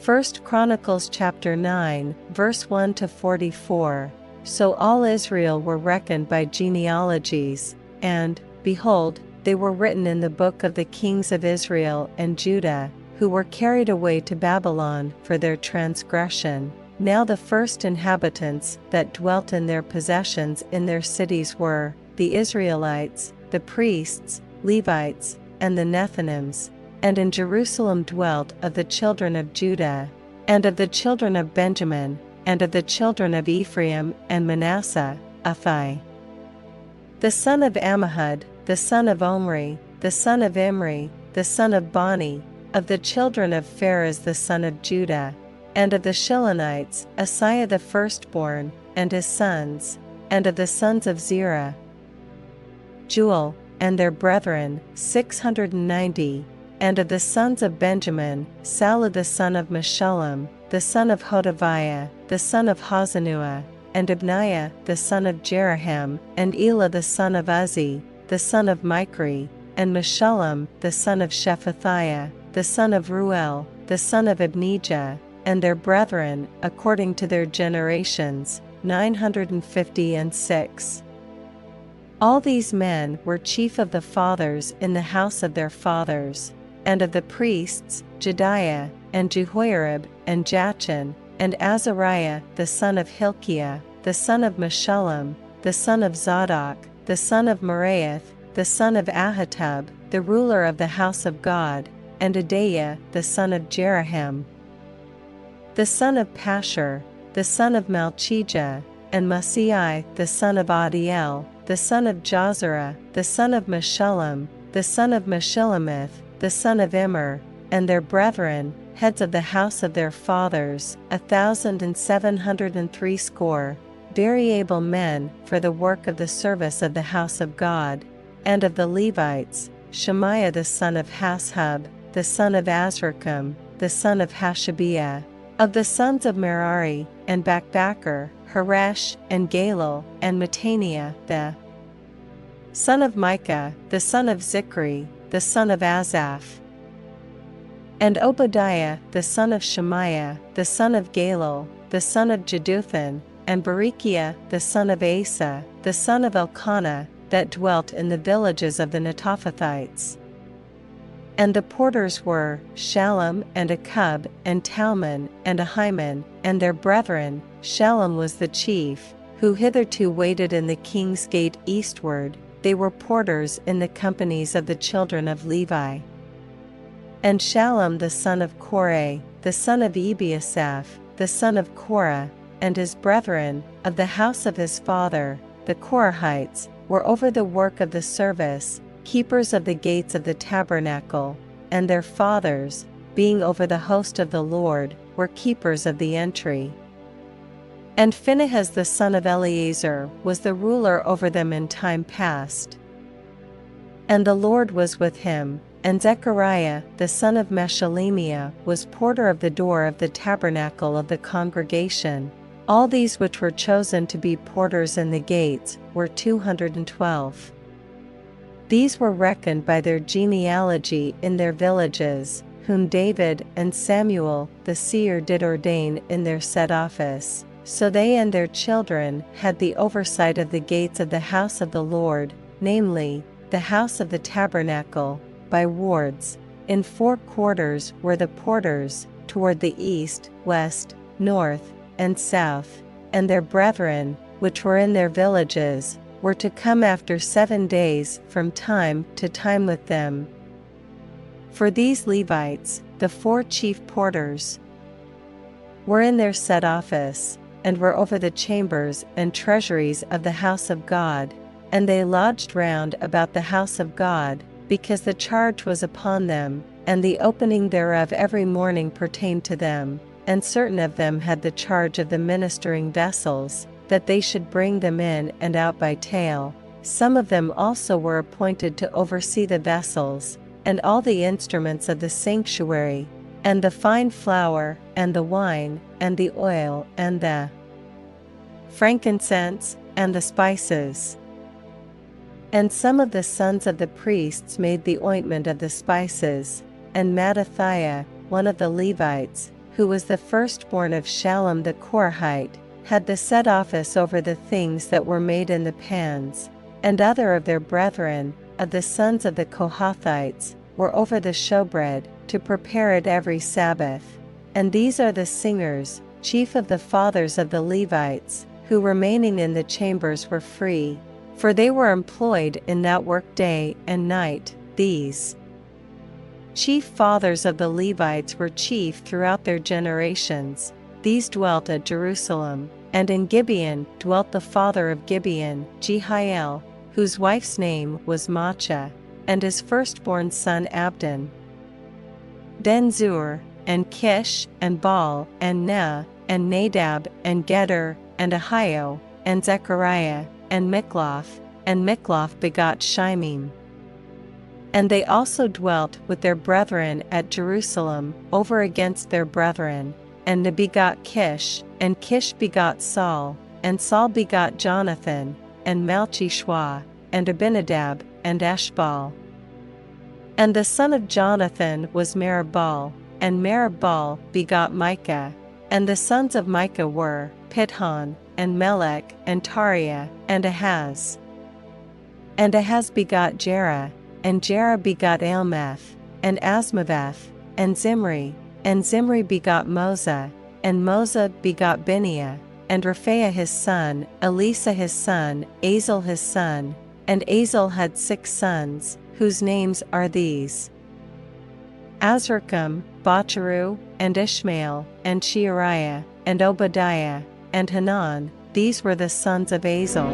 1 Chronicles chapter 9, verse 1 to 44. So all Israel were reckoned by genealogies, and, behold, they were written in the book of the kings of Israel and Judah, who were carried away to Babylon for their transgression. Now the first inhabitants that dwelt in their possessions in their cities were the Israelites, the priests, Levites, and the Nethinims. And in Jerusalem dwelt of the children of Judah, and of the children of Benjamin, and of the children of Ephraim and Manasseh, Athai. The son of Ammihud, the son of Omri, the son of Imri, the son of Bani, of the children of Pharez the son of Judah, and of the Shilonites, Asaiah the firstborn, and his sons, and of the sons of Zerah, Jeuel, and their brethren, 690, and of the sons of Benjamin, Salu the son of Meshullam, the son of Hodaviah, the son of Hazanuah, and Ibniah the son of Jeraham, and Elah the son of Uzzi, the son of Michri, and Meshullam the son of Shephatiah, the son of Ruel, the son of Abnijah, and their brethren, according to their generations, 956. All these men were chief of the fathers in the house of their fathers, and of the priests, Jediah, and Jehoiarib, and Jachin, and Azariah the son of Hilkiah, the son of Meshullam, the son of Zadok, the son of Meraioth, the son of Ahitub, the ruler of the house of God, and Adaiah the son of Jeraham, the son of Pashur, the son of Malchijah, and Maaseiah the son of Adiel, the son of Jozerah, the son of Meshullam, the son of Meshillemith, the son of Immer, and their brethren, heads of the house of their fathers, 1,760, very able men for the work of the service of the house of God. And of the Levites, Shemaiah the son of Hashub, the son of Azrikam, the son of Hashabiah. Of the sons of Merari, and Bakbakkar, Haresh, and Galal, and Mattaniah, the son of Micah, the son of Zichri, the son of Asaph. And Obadiah the son of Shemaiah, the son of Galal, the son of Jeduthun, and Berechiah the son of Asa, the son of Elkanah, that dwelt in the villages of the Netophathites. And the porters were Shallum, and Akub, and Talmon, and Ahiman, and their brethren. Shallum was the chief, who hitherto waited in the king's gate eastward. They were porters in the companies of the children of Levi. And Shallum the son of Korah, the son of Ebiasaph, the son of Korah, and his brethren, of the house of his father, the Korahites, were over the work of the service, keepers of the gates of the tabernacle, and their fathers, being over the host of the Lord, were keepers of the entry. And Phinehas the son of Eleazar was the ruler over them in time past. And the Lord was with him, and Zechariah the son of Meshelemiah was porter of the door of the tabernacle of the congregation. All these which were chosen to be porters in the gates were 212. These were reckoned by their genealogy in their villages, whom David and Samuel the seer did ordain in their set office. So they and their children had the oversight of the gates of the house of the Lord, namely, the house of the tabernacle, by wards. In 4 quarters were the porters, toward the east, west, north, and south, and their brethren, which were in their villages, were to come after 7 days from time to time with them. For these Levites, the 4 chief porters, were in their set office, and were over the chambers and treasuries of the house of God, and they lodged round about the house of God, because the charge was upon them, and the opening thereof every morning pertained to them. And certain of them had the charge of the ministering vessels, that they should bring them in and out by tale. Some of them also were appointed to oversee the vessels, and all the instruments of the sanctuary, and the fine flour, and the wine, and the oil, and the frankincense, and the spices. And some of the sons of the priests made the ointment of the spices, and Mattathiah, one of the Levites, who was the firstborn of Shallum the Korahite, had the set office over the things that were made in the pans, and other of their brethren, of the sons of the Kohathites, were over the showbread, to prepare it every Sabbath. And these are the singers, chief of the fathers of the Levites, who remaining in the chambers were free, for they were employed in that work day and night. These chief fathers of the Levites were chief throughout their generations. These dwelt at Jerusalem, and in Gibeon dwelt the father of Gibeon, Jehiel, whose wife's name was Maachah, and his firstborn son Abdon. Then Zur, and Kish, and Baal, and Nah, and Nadab, and Gedor, and Ahio, and Zechariah, and Mikloth begot Shimim. And they also dwelt with their brethren at Jerusalem, over against their brethren. And they begot Kish, and Kish begot Saul, and Saul begot Jonathan, and Malchishua, and Abinadab, and Ashbal. And the son of Jonathan was Merib-Baal, and Merib-Baal begot Micah. And the sons of Micah were Pithon, and Melech, and Tariah, and Ahaz. And Ahaz begot Jerah, and Jerah begot Almeth, and Asmaveth, and Zimri. And Zimri begot Moza, and Moza begot Biniah, and Rephaiah his son, Elisa his son, Azel his son. And Azel had 6 sons, whose names are these: Azrikam, Bacharu, and Ishmael, and Sheariah, and Obadiah, and Hanan. These were the sons of Azel.